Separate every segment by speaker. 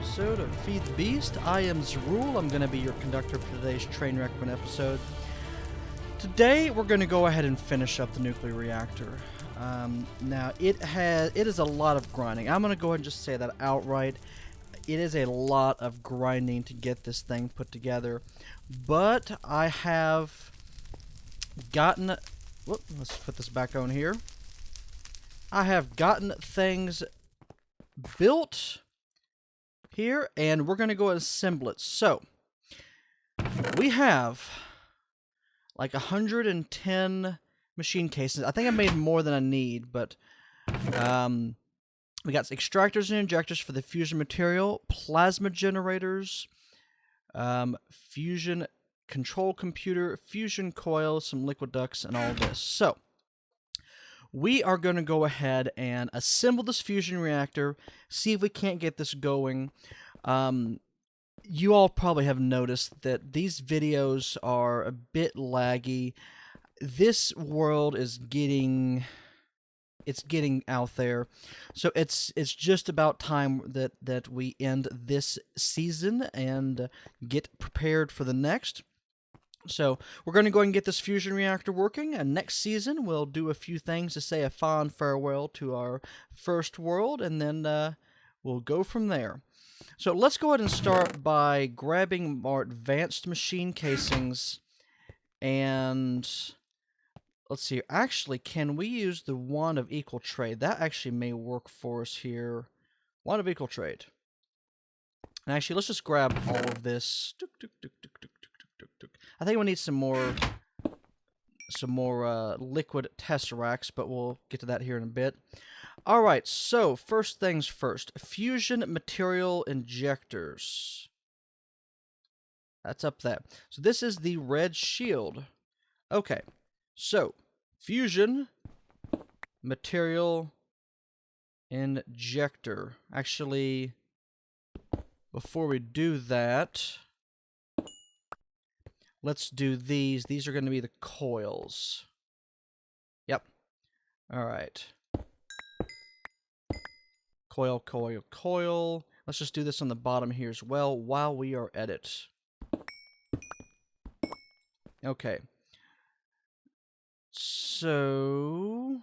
Speaker 1: episode of Feed the Beast. I am Zerul. I'm going to be your conductor for today's train wreck episode. Today we're going to go ahead and finish up the nuclear reactor. Now it is a lot of grinding. I'm going to go ahead and just say that outright. It is a lot of grinding to get this thing put together, but I have gotten. Whoop, let's put this back on here. I have gotten things built here, and we're going to go and assemble it. So, we have like 110 machine cases. I think I made more than I need, but we got extractors and injectors for the fusion material, plasma generators, fusion control computer, fusion coil, some liquid ducts, and all this. So, we are going to go ahead and assemble this fusion reactor, see if we can't get this going. You all probably have noticed that these videos are a bit laggy. This world is getting out there. So it's just about time that we end this season and get prepared for the next. So we're going to go ahead and get this fusion reactor working, and next season we'll do a few things to say a fond farewell to our first world, and then we'll go from there. So let's go ahead and start by grabbing our advanced machine casings, and let's see. Actually, can we use the wand of equal trade? That actually may work for us here. Wand of equal trade. And actually, let's just grab all of this. I think we need some more liquid tesseracts, but we'll get to that here in a bit. All right, so first things first, fusion material injectors. That's up there. So this is the red shield. Okay, so fusion material injector. Actually, before we do that, let's do these. These are going to be the coils. Yep. All right. Coil, coil, coil. Let's just do this on the bottom here as well while we are at it. Okay. So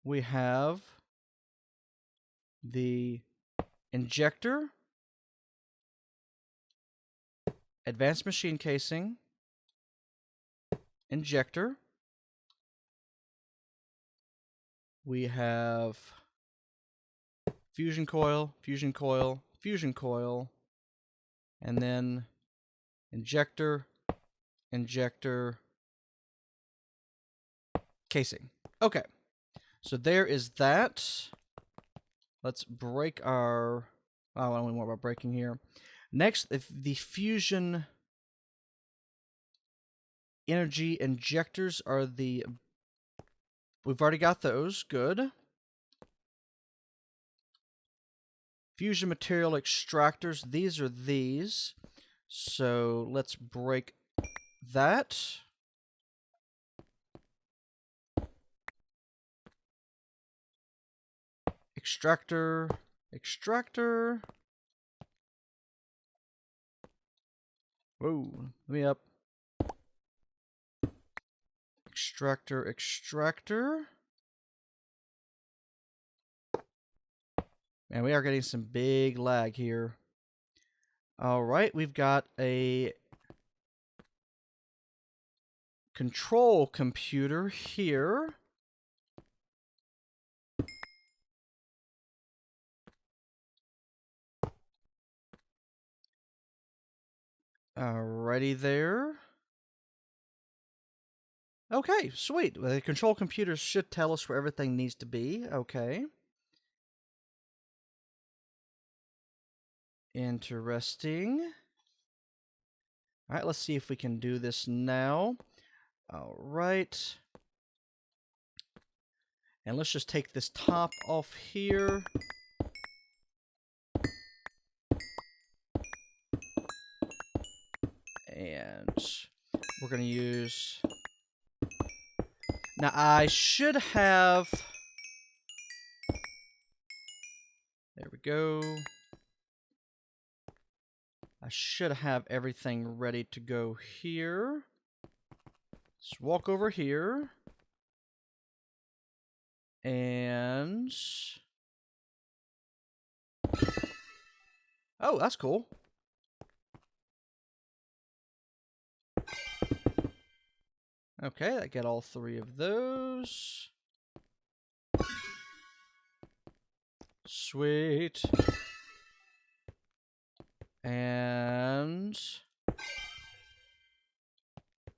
Speaker 1: we have the injector, advanced machine casing, injector. We have fusion coil, fusion coil, fusion coil, and then injector, injector, casing. Okay, so there is that. Let's break our... Oh, I don't want more about breaking here. Next, if the fusion energy injectors are the... We've already got those. Good. Fusion material extractors. These are these. So let's break that. Extractor. Extractor. Whoa. Let me up. Extractor, extractor. Man, we are getting some big lag here. Alright, we've got a control computer here. Alrighty there. Okay, sweet. Well, the control computer should tell us where everything needs to be. Okay. Interesting. Alright, let's see if we can do this now. Alright. And let's just take this top off here. And we're going to use... Now, I should have... There we we go. I should have everything ready to go here. Let's walk over here. And... oh, that's cool. Okay, I get all 3 of those. Sweet. And...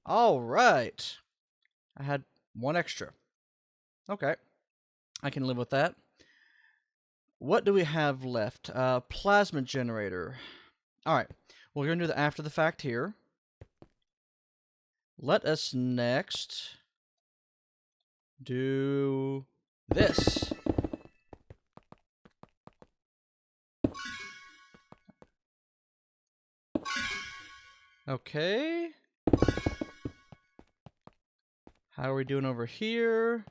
Speaker 1: all right. I had 1 extra. Okay. I can live with that. What do we have left? Plasma generator. Alright. We're going to do the after the fact here. Let us next do this. Okay. How are we doing over here?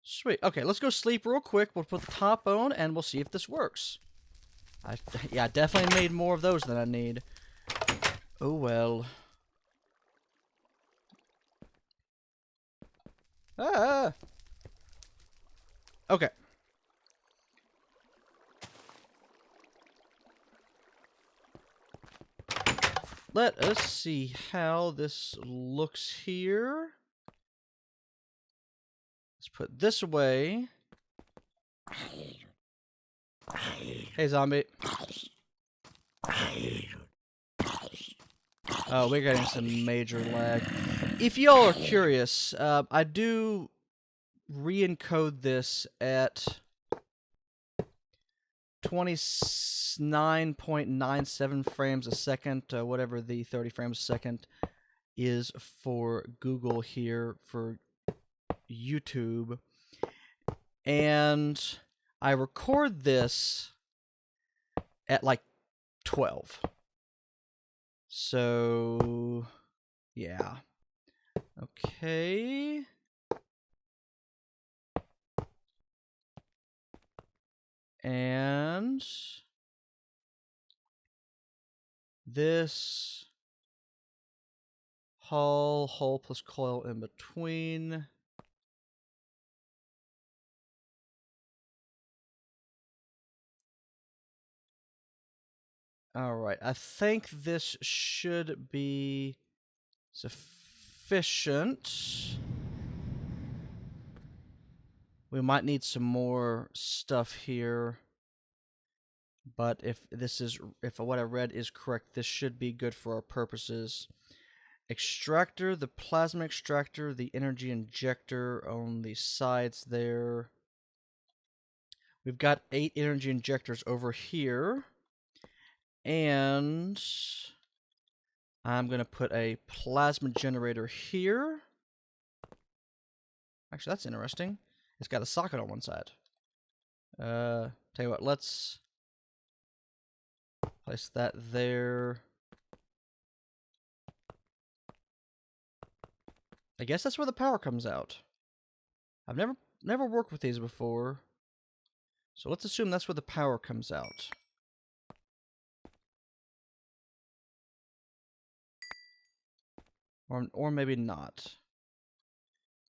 Speaker 1: Sweet. Okay, let's go sleep real quick. We'll put the top on, and we'll see if this works. Yeah, I definitely made more of those than I need. Oh, well. Ah! Okay. Let us see how this looks here. Let's put this away. Hey, zombie. Oh, we're getting some major lag. If y'all are curious, I do re-encode this at 29.97 frames a second, whatever the 30 frames a second is for Google here for YouTube. And I record this at like 12. So, yeah. Okay. And this hull plus coil in between. Alright, I think this should be sufficient. We might need some more stuff here. But if what I read is correct, this should be good for our purposes. Extractor, the plasma extractor, the energy injector on the sides there. We've got 8 energy injectors over here. And I'm going to put a plasma generator here. Actually, that's interesting. It's got a socket on one side. Tell you what, let's place that there. I guess that's where the power comes out. I've never worked with these before. So let's assume that's where the power comes out. Or maybe not.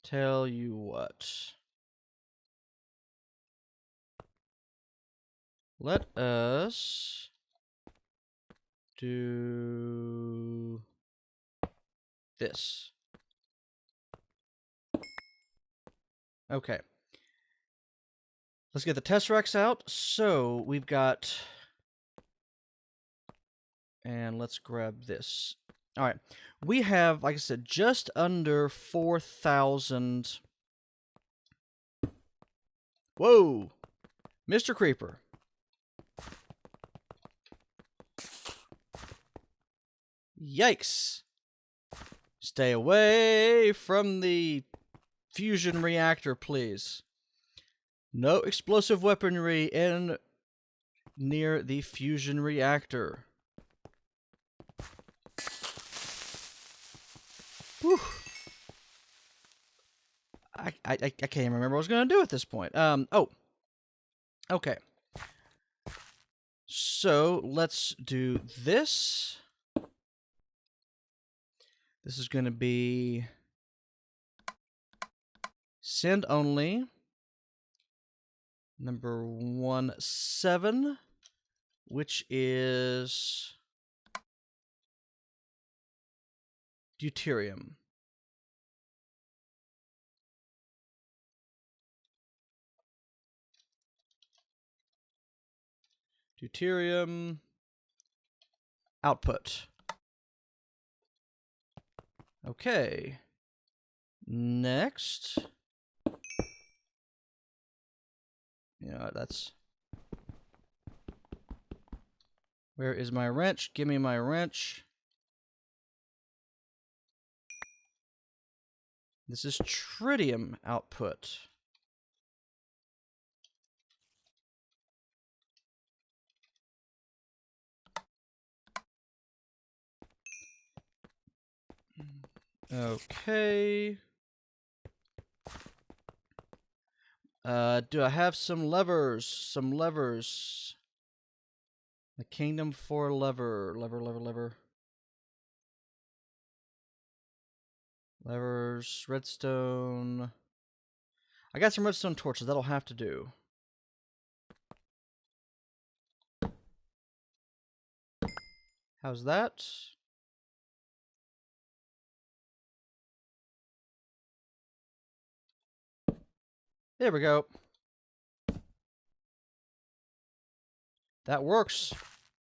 Speaker 1: Tell you what. Let us do this. Okay. Let's get the Tesseracts out. So we've got... and let's grab this. Alright. We have, like I said, just under 4,000... Whoa! Mr. Creeper. Yikes! Stay away from the fusion reactor, please. No explosive weaponry in near the fusion reactor. Whew. I can't even remember what I was going to do at this point. Oh. Okay. So let's do this. This is going to be send only. Number 17, which is deuterium. Deuterium output. Okay. Next. Yeah, that's... Where is my wrench? Give me my wrench. This is tritium output. Okay. Do I have some levers? Some levers. The Kingdom 4 lever. Lever. Levers. Redstone. I got some redstone torches. That'll have to do. How's that? There we go. That works.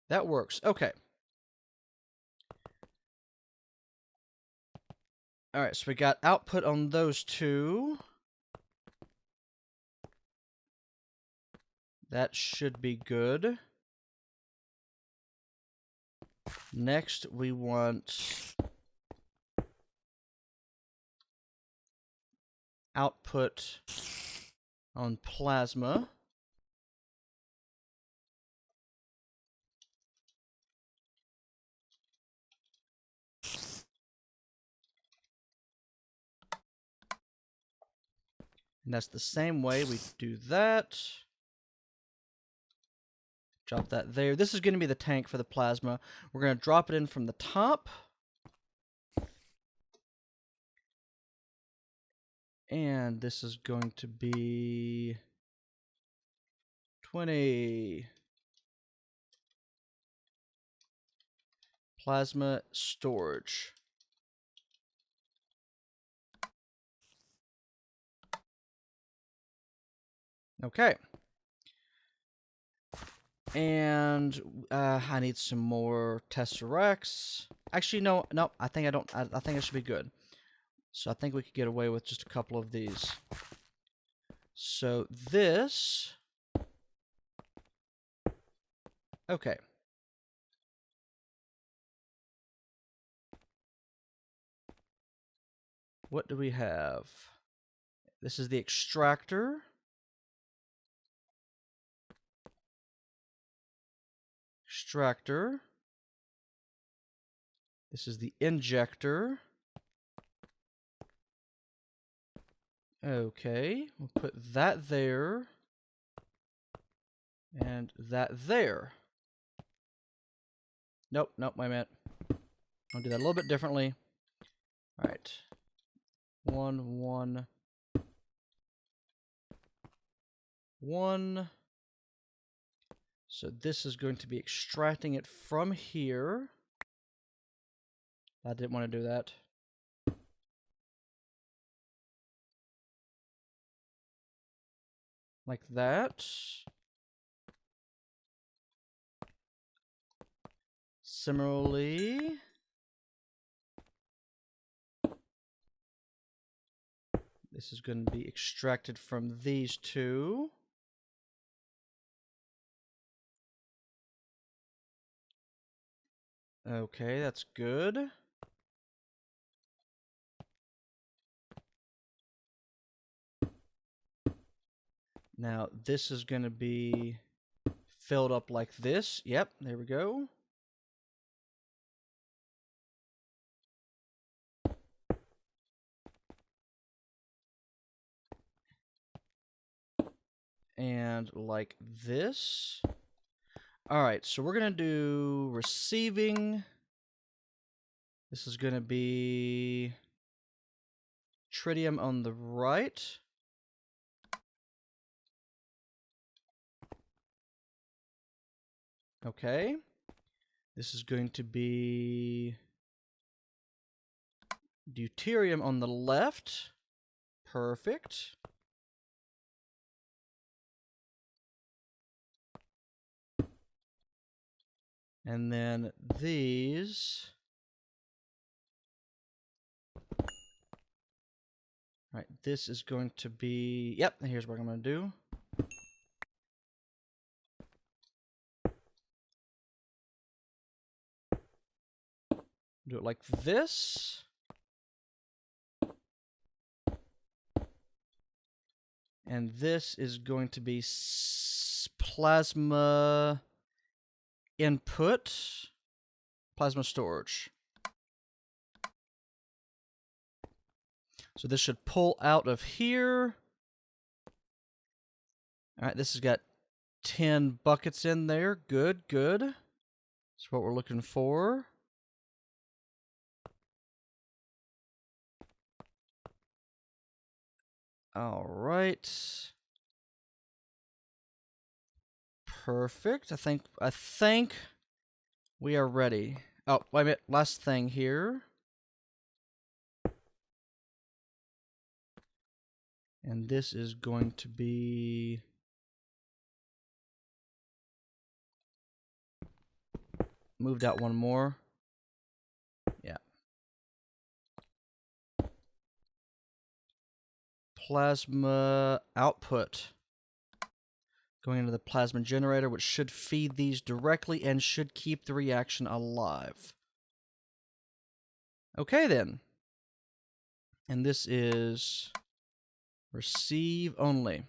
Speaker 1: That works. Okay. Alright, so we got output on those two. That should be good. Next, we want output on plasma. And that's the same way we do that. Drop that there. This is going to be the tank for the plasma. We're going to drop it in from the top. And this is going to be 20. Plasma storage. Okay. And I need some more tesseracts. Actually, no. I think I don't. I think I should be good. So I think we could get away with just a couple of these. So this. Okay. What do we have? This is the extractor. Extractor. This is the injector. Okay, we'll put that there. And that there. Nope, wait a minute. I'll do that a little bit differently. Alright. 1, 1. 1. So this is going to be extracting it from here. I didn't want to do that. Like that. Similarly, this is going to be extracted from these two. Okay, that's good. Now, this is going to be filled up like this. Yep, there we go. and like this. All right, so we're going to do receiving. This is going to be tritium on the right. Okay. This is going to be deuterium on the left. Perfect. And then these. All right, this is going to be, yep, here's what I'm going to do. Do it like this. And this is going to be plasma input, plasma storage. So this should pull out of here. All right, this has got 10 buckets in there. Good, good. That's what we're looking for. All right. Perfect. I think we are ready. Oh, wait a minute. Last thing here. And this is going to be moved out one more. Yeah. Plasma output. Going into the plasma generator, which should feed these directly and should keep the reaction alive. Okay, then. And this is receive only.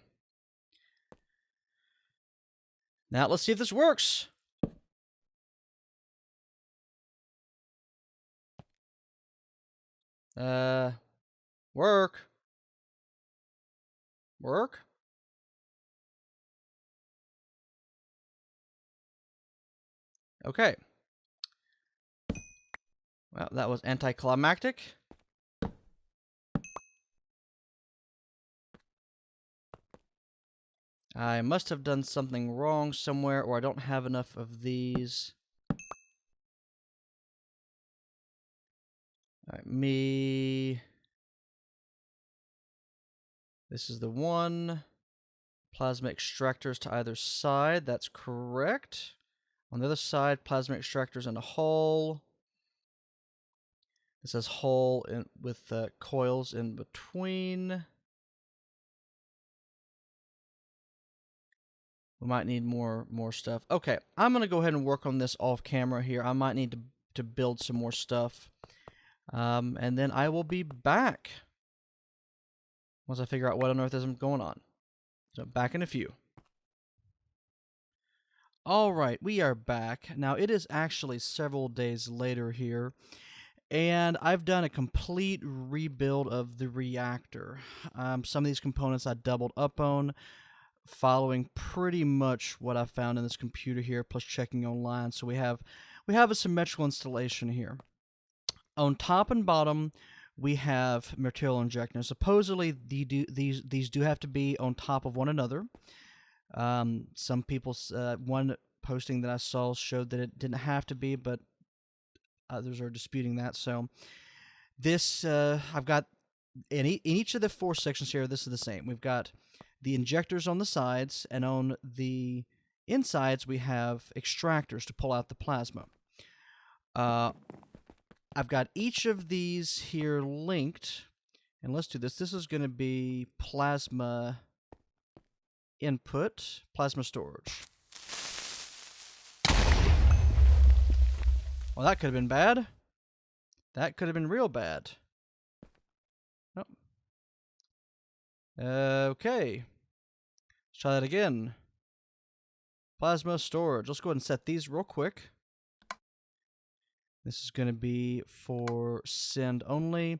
Speaker 1: Now, let's see if this works. Work. Work? Okay. Well, that was anticlimactic. I must have done something wrong somewhere, or I don't have enough of these. All right, me. This is the one. Plasma extractors to either side. That's correct. On the other side, plasma extractors in a hole. It says hole with coils in between. We might need more stuff. Okay, I'm going to go ahead and work on this off camera here. I might need to build some more stuff. And then I will be back once I figure out what on earth is going on. So back in a few. All right, we are back. Now, it is actually several days later here, and I've done a complete rebuild of the reactor. Some of these components I doubled up on, following pretty much what I found in this computer here, plus checking online. So we have a symmetrical installation here. On top and bottom, we have material injectors. Supposedly, these do have to be on top of one another. Some people, one posting that I saw showed that it didn't have to be, but others are disputing that. So this, I've got in each of the 4 sections here, this is the same. We've got the injectors on the sides, and on the insides we have extractors to pull out the plasma. I've got each of these here linked, and let's do this. This is going to be plasma input, plasma storage. Well, that could have been bad. That could have been real bad. Oh. Okay. Let's try that again. Plasma storage. Let's go ahead and set these real quick. This is going to be for send only.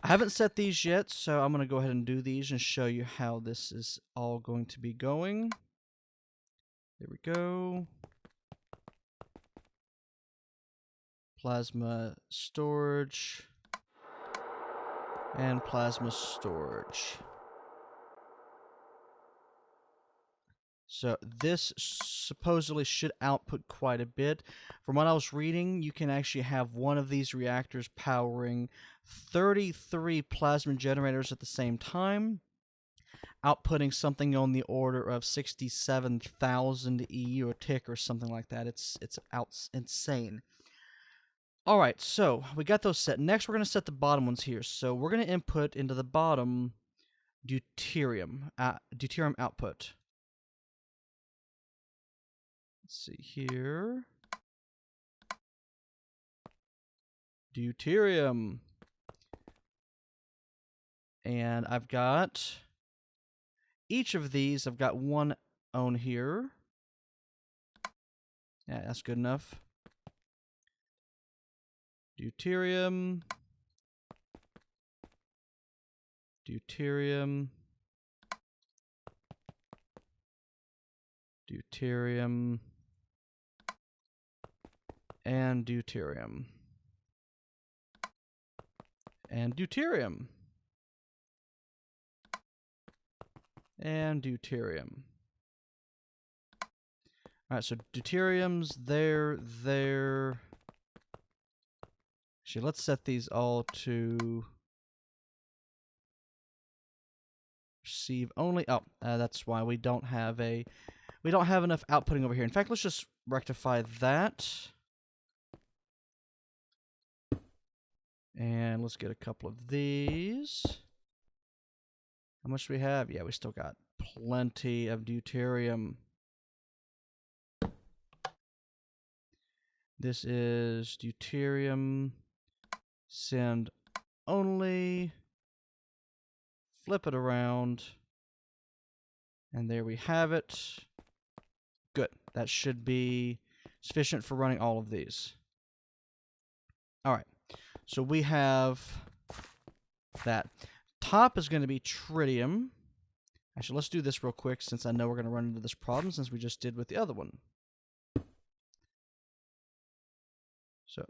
Speaker 1: I haven't set these yet, so I'm going to go ahead and do these and show you how this is all going to be going. There we go. Plasma storage. And plasma storage. So this supposedly should output quite a bit. From what I was reading, you can actually have one of these reactors powering 33 plasma generators at the same time, outputting something on the order of 67,000 EU or tick or something like that. It's insane. All right, so we got those set. Next, we're going to set the bottom ones here. So we're going to input into the bottom deuterium output. Let's see here. Deuterium. And I've got each of these, I've got one on here. Yeah, that's good enough. Deuterium. Deuterium. Deuterium. And deuterium. And deuterium. And deuterium. Alright, so deuterium's there. Actually, let's set these all to receive only. Oh, that's why we don't have enough outputting over here. In fact, let's just rectify that. And let's get a couple of these. How much do we have? Yeah, we still got plenty of deuterium. This is deuterium. Send only. Flip it around. And there we have it. Good. That should be sufficient for running all of these. All right. So we have that. Top is going to be tritium. Actually, let's do this real quick since I know we're going to run into this problem since we just did with the other one. So,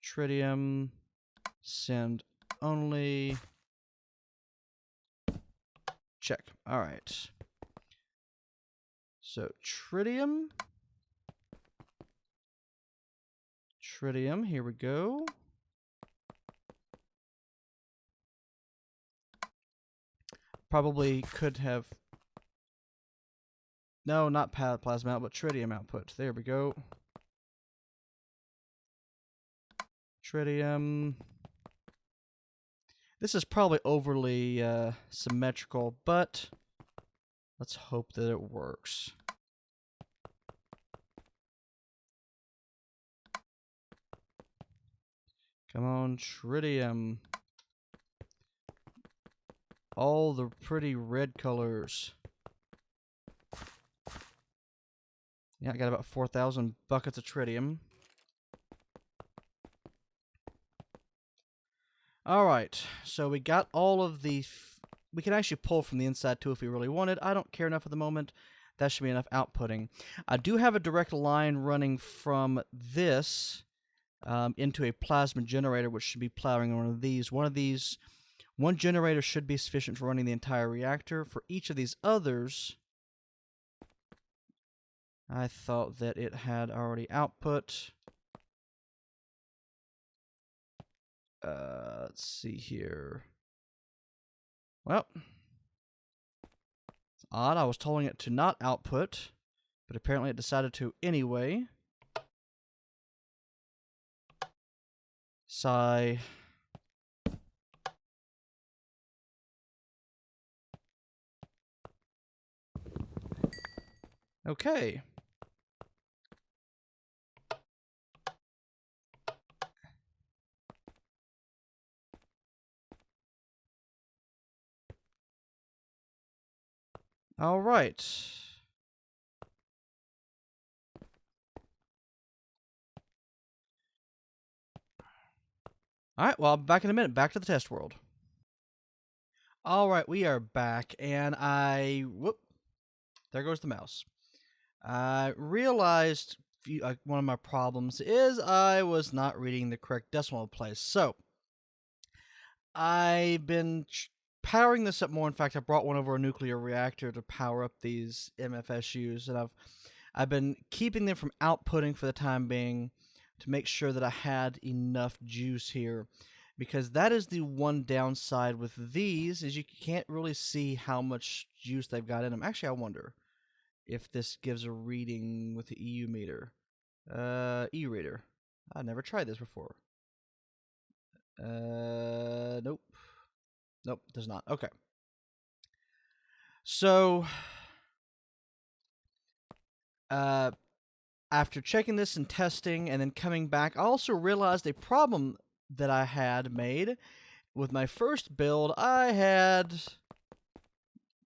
Speaker 1: tritium, send only, check. All right. So, tritium, here we go. Probably could have, no, not plasma output, but tritium output. There we go. Tritium. This is probably overly symmetrical, but let's hope that it works. Come on, tritium. All the pretty red colors. Yeah, I got about 4,000 buckets of tritium. Alright, so we got all of the... we can actually pull from the inside too if we really wanted. I don't care enough at the moment. That should be enough outputting. I do have a direct line running from this into a plasma generator, which should be plowing one of these. One generator should be sufficient for running the entire reactor. For each of these others, I thought that it had already output. Let's see here. Well, it's odd. I was telling it to not output, but apparently it decided to anyway. Sigh. Okay. All right. All right, well, I'll be back in a minute. Back to the test world. All right, we are back, and whoop, there goes the mouse. I realized one of my problems is I was not reading the correct decimal place. So I've been powering this up more. In fact, I brought one over a nuclear reactor to power up these MFSUs, and I've been keeping them from outputting for the time being to make sure that I had enough juice here, because that is the one downside with these is you can't really see how much juice they've got in them. Actually, I wonder if this gives a reading with the EU meter. E-reader. I never tried this before. Nope. Nope, does not. Okay. So, after checking this and testing and then coming back, I also realized a problem that I had made with my first build. I had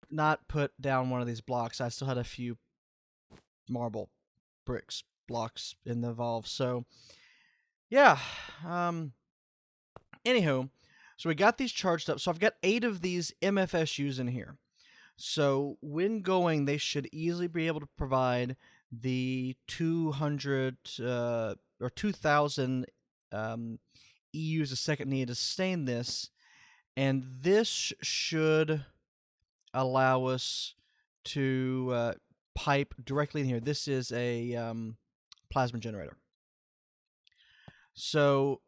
Speaker 1: not put down one of these blocks. I still had a few marble bricks blocks in the valve. So, yeah. Anywho, so we got these charged up. So I've got 8 of these MFSUs in here. So when going, they should easily be able to provide the 200 or 2,000 EUs a second needed to sustain this, and this should allow us to pipe directly in here. This is a plasma generator. So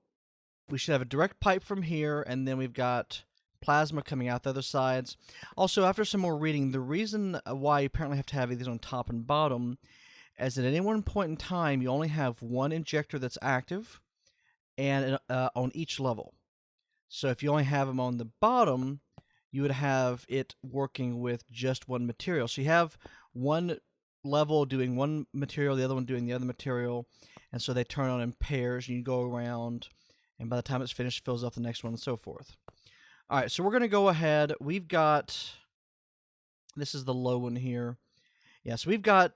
Speaker 1: we should have a direct pipe from here, and then we've got plasma coming out the other sides. Also, after some more reading, the reason why you apparently have to have these on top and bottom is that at any one point in time, you only have one injector that's active and on each level. So if you only have them on the bottom, you would have it working with just one material. So you have one level doing one material, the other one doing the other material, and so they turn on in pairs, and you go around, and by the time it's finished, it fills up the next one, and so forth. All right, so we're going to go ahead. We've got, this is the low one here. Yeah, so we've got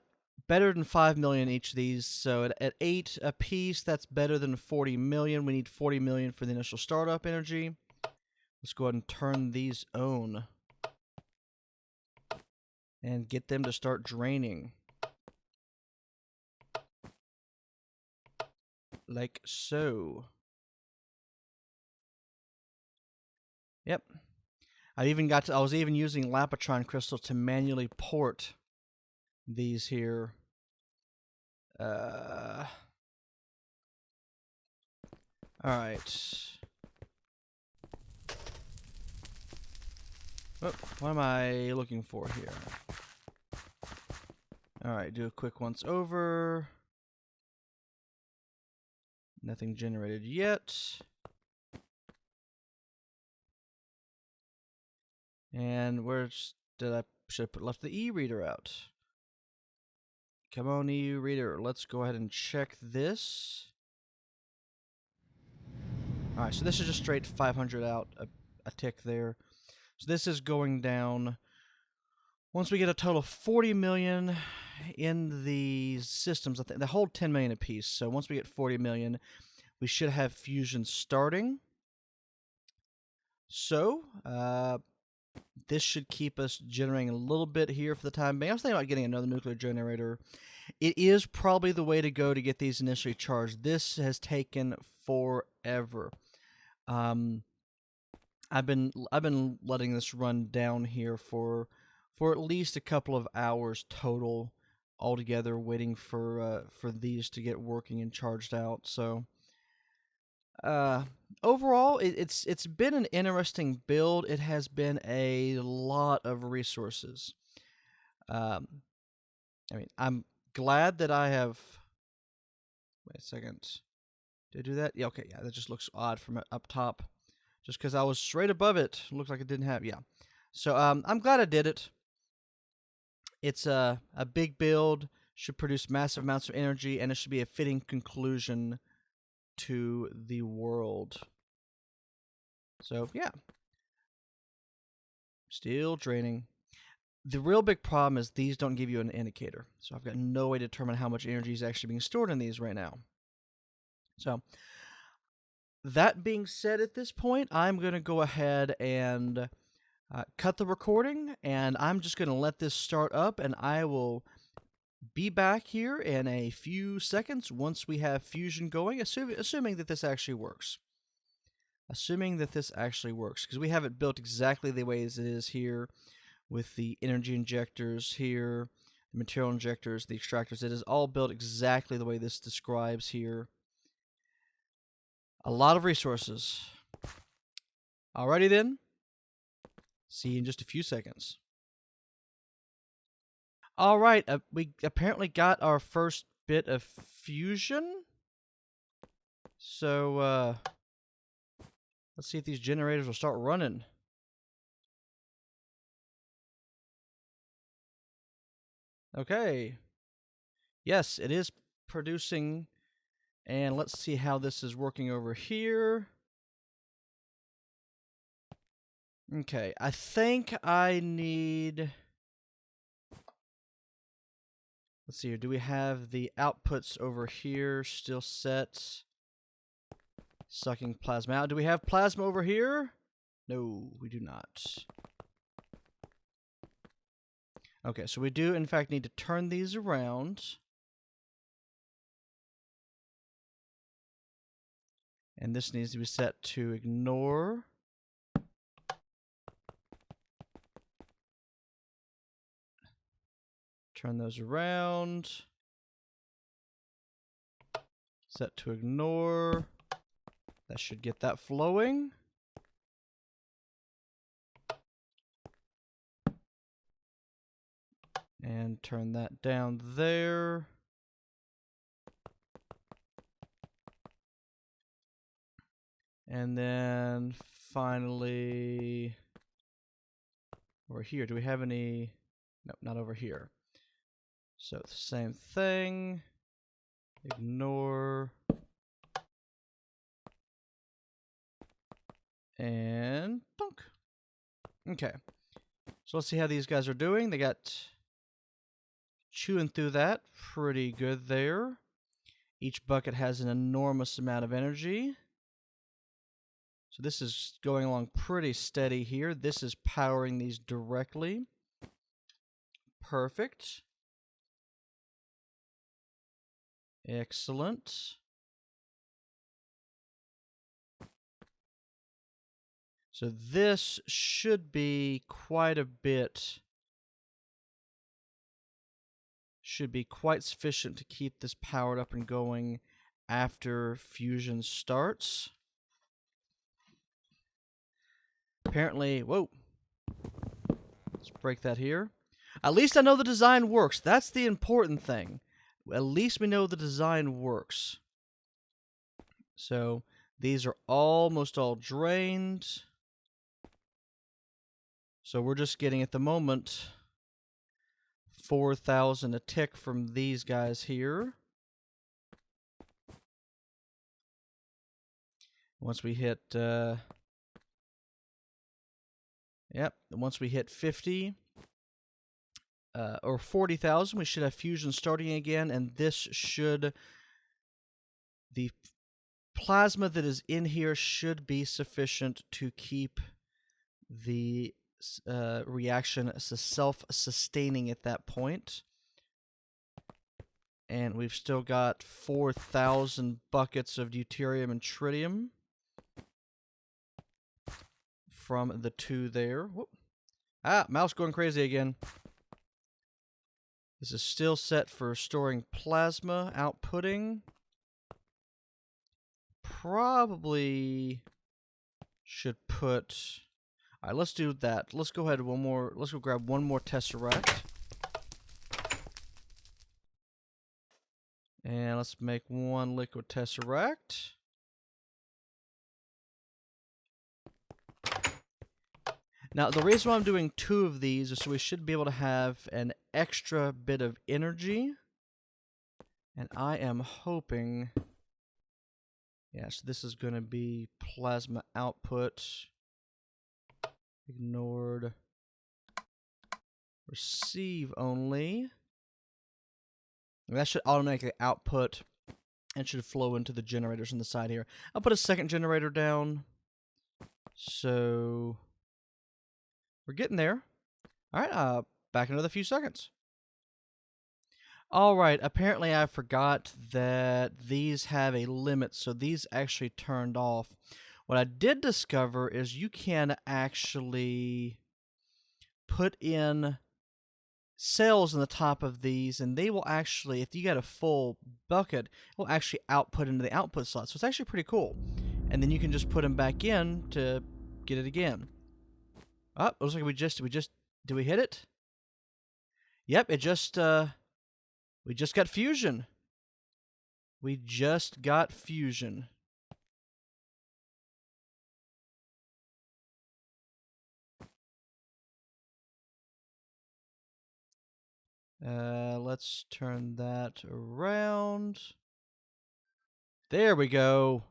Speaker 1: better than 5 million each of these. So at 8 a piece, that's better than 40 million. We need 40 million for the initial startup energy. Let's go ahead and turn these on and get them to start draining. Like so. Yep. I was even using Lapotron crystals to manually port these here. All right. Oh, what am I looking for here? All right, do a quick once over. Nothing generated yet. And should I put left the e-reader out? Come on, e-reader. Let's go ahead and check this. All right, so this is just straight 500 out, a tick there. So this is going down. Once we get a total of 40 million in the systems, I think they hold 10 million apiece. So once we get 40 million, we should have fusion starting. So this should keep us generating a little bit here for the time being. I was thinking about getting another nuclear generator. It is probably the way to go to get these initially charged. This has taken forever. I've been letting this run down here for at least a couple of hours total altogether, waiting for these to get working and charged out. So overall, it's been an interesting build. It has been a lot of resources. I mean, I'm glad that I have. Wait a second. Did I do that? Yeah. Okay. Yeah. That just looks odd from up top. Just because I was straight above it, looks like it didn't have. Yeah. So I'm glad I did it. It's a big build. Should produce massive amounts of energy, and it should be a fitting conclusion to the world. So yeah, still draining. The real big problem is these don't give you an indicator, so I've got no way to determine how much energy is actually being stored in these right now. So that being said, at this point, I'm going to go ahead and cut the recording, and I'm just going to let this start up, and I will be back here in a few seconds once we have fusion going, assuming that this actually works. Assuming that this actually works, because we have it built exactly the way as it is here, with the energy injectors here, the material injectors, the extractors. It is all built exactly the way this describes here. A lot of resources. Alrighty then. See you in just a few seconds. Alright, we apparently got our first bit of fusion. So, let's see if these generators will start running. Okay. Yes, it is producing. And let's see how this is working over here. Okay, I think I need... Let's see here. Do we have the outputs over here still set? Sucking plasma out. Do we have plasma over here? No, we do not. Okay, so we do in fact need to turn these around. And this needs to be set to ignore. Turn those around. Set to ignore. That should get that flowing. And turn that down there. And then finally over here. Do we have any? No, not over here. So it's the same thing. Ignore. And dunk. Okay. So let's see how these guys are doing. They got chewing through that pretty good there. Each bucket has an enormous amount of energy. So this is going along pretty steady here. This is powering these directly. Perfect. Excellent. So this should be quite a bit, should be quite sufficient to keep this powered up and going after fusion starts. Apparently, whoa, let's break that here. At least I know the design works. That's the important thing. At least we know the design works. So these are almost all drained. So we're just getting at the moment 4,000 a tick from these guys here. Once we hit, once we hit 50 or 40,000, we should have fusion starting again, and this should, the plasma that is in here should be sufficient to keep the reaction self-sustaining at that point. And we've still got 4,000 buckets of deuterium and tritium from the two there. Whoop. Ah, mouse going crazy again. This is still set for storing plasma outputting. Probably should put... Alright, let's do that. Let's go ahead one more. Let's go grab one more tesseract. And let's make one liquid tesseract. Now, the reason why I'm doing two of these is so we should be able to have an extra bit of energy. And I am hoping... Yes, this is going to be plasma output. Ignored. Receive only. And that should automatically output and should flow into the generators on the side here. I'll put a second generator down. So we're getting there. All right, back in another few seconds. All right, apparently I forgot that these have a limit, so these actually turned off. What I did discover is you can actually put in cells in the top of these, and they will actually, if you got a full bucket, it will actually output into the output slot. So it's actually pretty cool. And then you can just put them back in to get it again. Oh, it looks like did we hit it? Yep, we just got fusion. We just got fusion. Let's turn that around. There we go.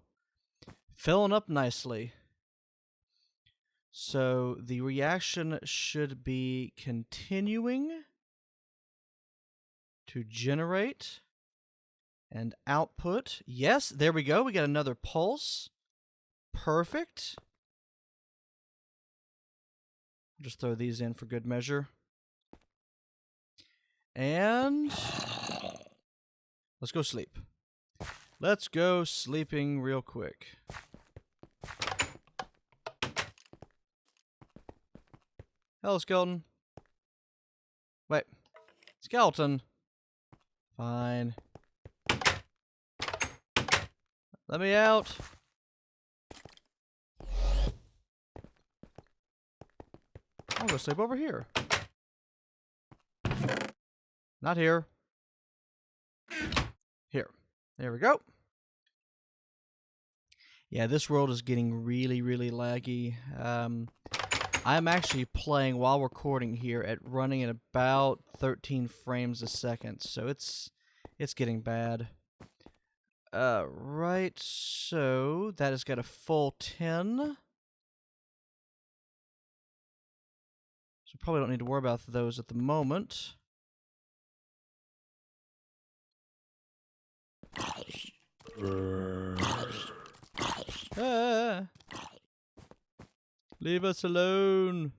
Speaker 1: Filling up nicely. So the reaction should be continuing to generate and output. Yes, there we go. We got another pulse. Perfect. Just throw these in for good measure. And let's go sleep. Let's go sleeping real quick. Hello, skeleton. Wait. Skeleton. Fine. Let me out. I'll go sleep over here. Not here. Here. There we go. Yeah, this world is getting really, really laggy. I'm actually playing while recording here at running at about 13 frames a second, so it's getting bad. Right, so that has got a full 10. So probably don't need to worry about those at the moment. Ah, leave us alone.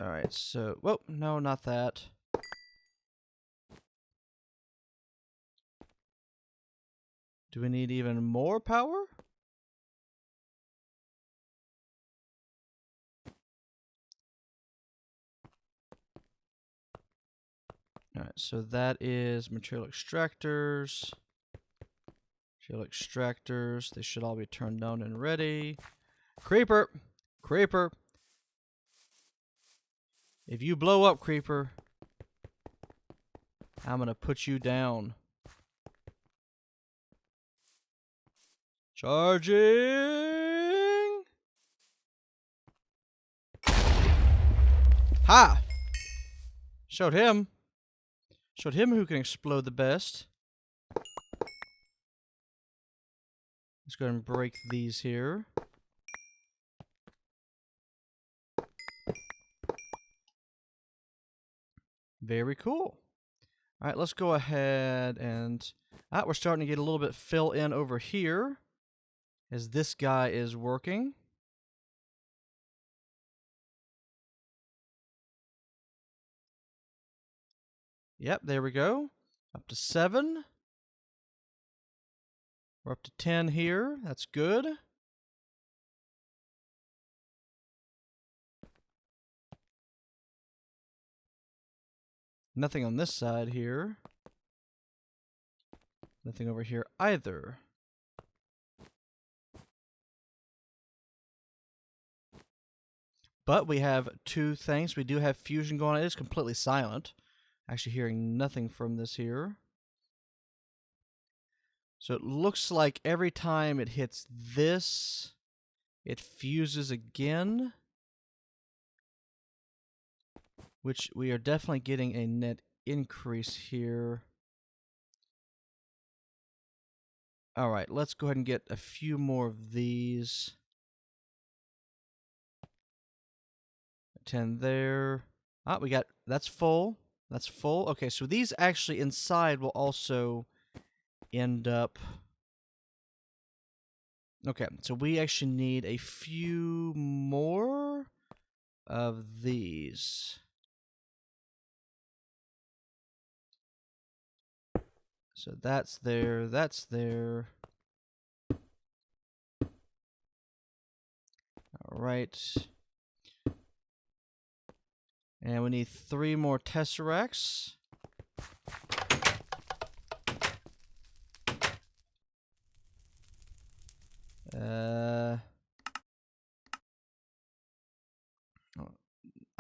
Speaker 1: Alright, so... Whoa, no, not that. Do we need even more power? Alright, so that is material extractors. Material extractors. They should all be turned on and ready. Creeper! Creeper! If you blow up, Creeper, I'm gonna put you down. Charging! Ha! Showed him who can explode the best. Let's go ahead and break these here. Very cool. All right, let's go ahead and... we're starting to get a little bit fill in over here as this guy is working. Yep, there we go. Up to 7. We're up to 10 here. That's good. Nothing on this side here. Nothing over here either. But we have 2 things. We do have fusion going on. It is completely silent. Actually hearing nothing from this here. So it looks like every time it hits this, it fuses again. Which we are definitely getting a net increase here. Alright, let's go ahead and get a few more of these. 10 there. Ah, we got, that's full. That's full. Okay, so these actually inside will also end up... Okay, so we actually need a few more of these. So that's there, that's there. Alright. And we need 3 more tesseracts.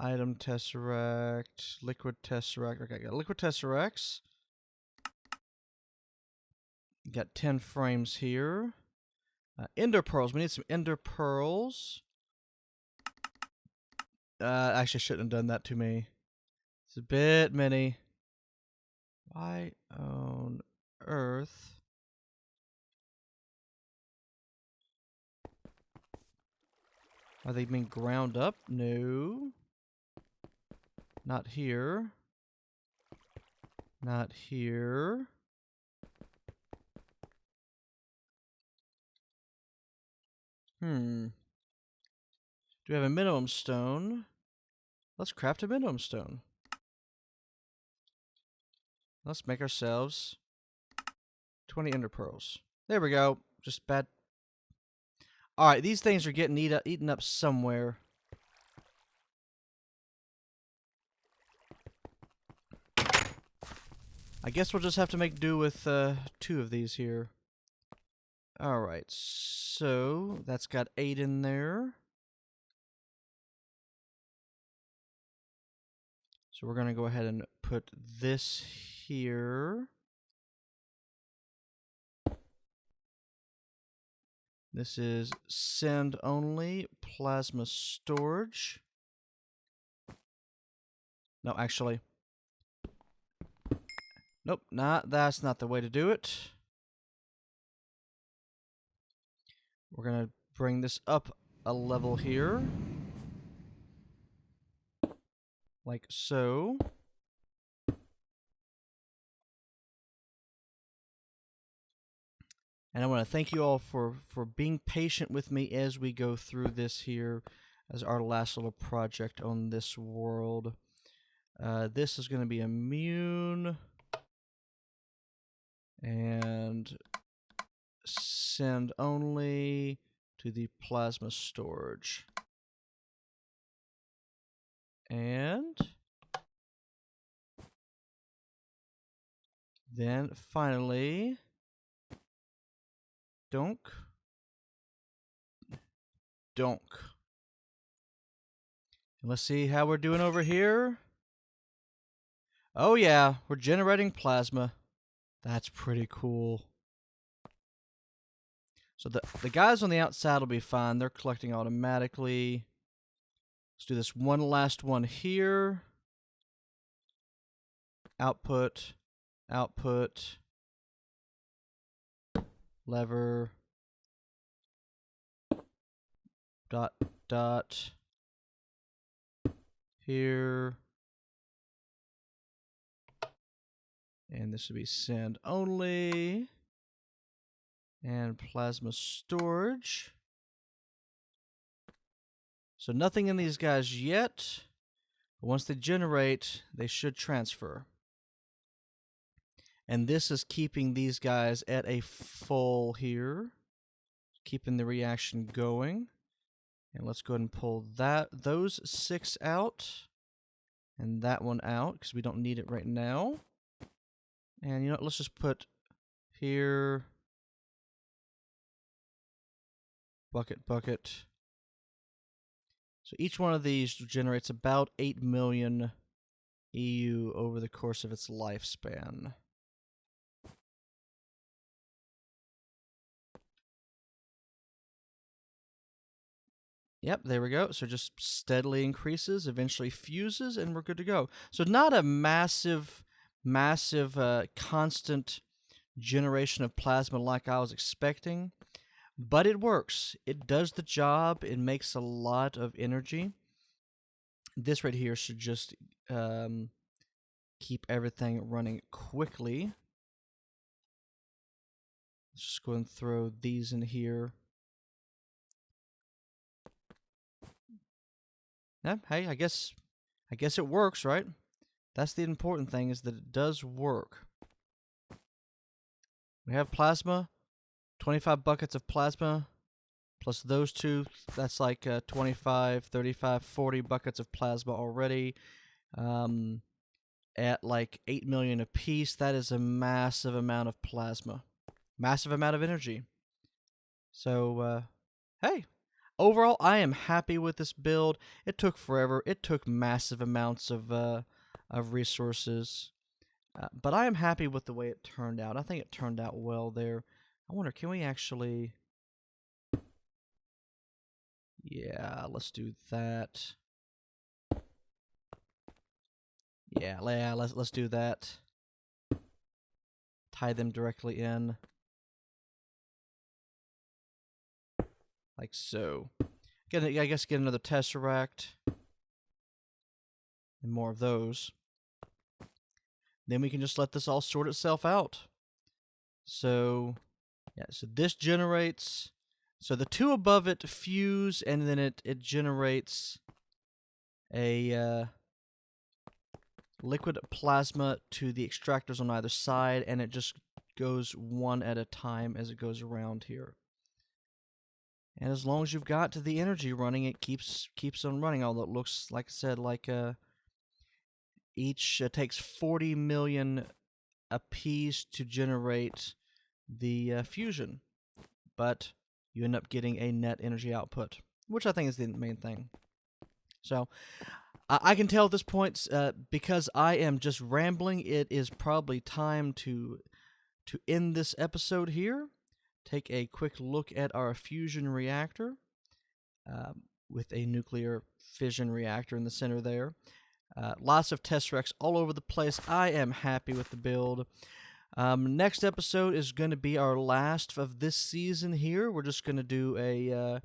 Speaker 1: Item tesseract, liquid tesseract. Okay, got liquid tesseracts. Got 10 frames here. Ender pearls. We need some ender pearls. Actually, shouldn't have done that to me. It's a bit many. Why on earth? Are they being ground up? No. Not here. Not here. Do we have a minimum stone? Let's craft a minimum stone. Let's make ourselves 20 ender pearls. There we go. Just bad. Alright, these things are getting eaten up somewhere. I guess we'll just have to make do with 2 of these here. Alright, so that's got 8 in there. So we're going to go ahead and put this here. This is send only plasma storage. No, actually. Nope, that's not the way to do it. We're going to bring this up a level here. Like so. And I want to thank you all for being patient with me as we go through this here as our last little project on this world. This is going to be immune. And send only to the plasma storage. And then finally, donk. And let's see how we're doing over here. Oh yeah, we're generating plasma. That's pretty cool. So the guys on the outside will be fine. They're collecting automatically. Let's do this one last one here. Output. Lever. Dot. Here. And this would be send only. And plasma storage. So nothing in these guys yet. But once they generate, they should transfer. And this is keeping these guys at a full here. Keeping the reaction going. And let's go ahead and pull those 6 out. And that one out, because we don't need it right now. And you know what, let's just put here. Bucket. So each one of these generates about 8 million EU over the course of its lifespan. Yep, there we go. So just steadily increases, eventually fuses, and we're good to go. So not a massive constant generation of plasma like I was expecting, but it works. It does the job. It makes a lot of energy. This right here should just keep everything running quickly. Let's just go and throw these in here. Yeah, hey, I guess it works, right? That's the important thing, is that it does work. We have plasma, 25 buckets of plasma, plus those two, that's like 25, 35, 40 buckets of plasma already. At like 8 million apiece, that is a massive amount of plasma. Massive amount of energy. So, hey, overall, I am happy with this build. It took forever. It took massive amounts of resources. But I am happy with the way it turned out. I think it turned out well there. I wonder, can we actually... Yeah, let's do that. Yeah, let's do that. Tie them directly in. Like so. I guess get another Tesseract. And more of those. Then we can just let this all sort itself out. So, yeah, so this generates... So the two above it fuse, and then it generates a liquid plasma to the extractors on either side, and it just goes one at a time as it goes around here. And as long as you've got to the energy running, it keeps on running. Although it looks, like I said, like each takes 40 million apiece to generate the fusion, but you end up getting a net energy output, which I think is the main thing. So I can tell at this point, because I am just rambling, it is probably time to end this episode here. Take a quick look at our fusion reactor with a nuclear fission reactor in the center there. Lots of Tesseracts all over the place. I am happy with the build. Next episode is going to be our last of this season here. We're just going to do a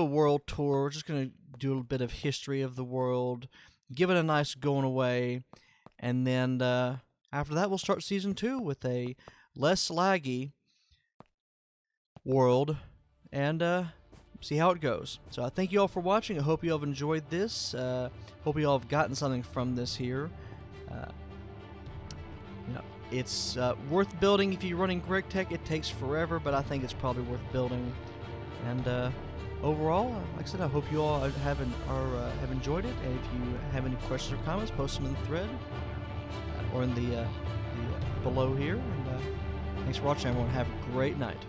Speaker 1: world tour. We're just going to do a little bit of history of the world, give it a nice going away, and then after that we'll start season 2 with a less laggy world and see how it goes. So I thank you all for watching. I hope you all have enjoyed this. Hope you all have gotten something from this here. It's worth building if you're running Greg Tech. It takes forever, but I think it's probably worth building. And overall, like I said, I hope you all have enjoyed it. And if you have any questions or comments, post them in the thread or in the below here. And thanks for watching, everyone. Have a great night.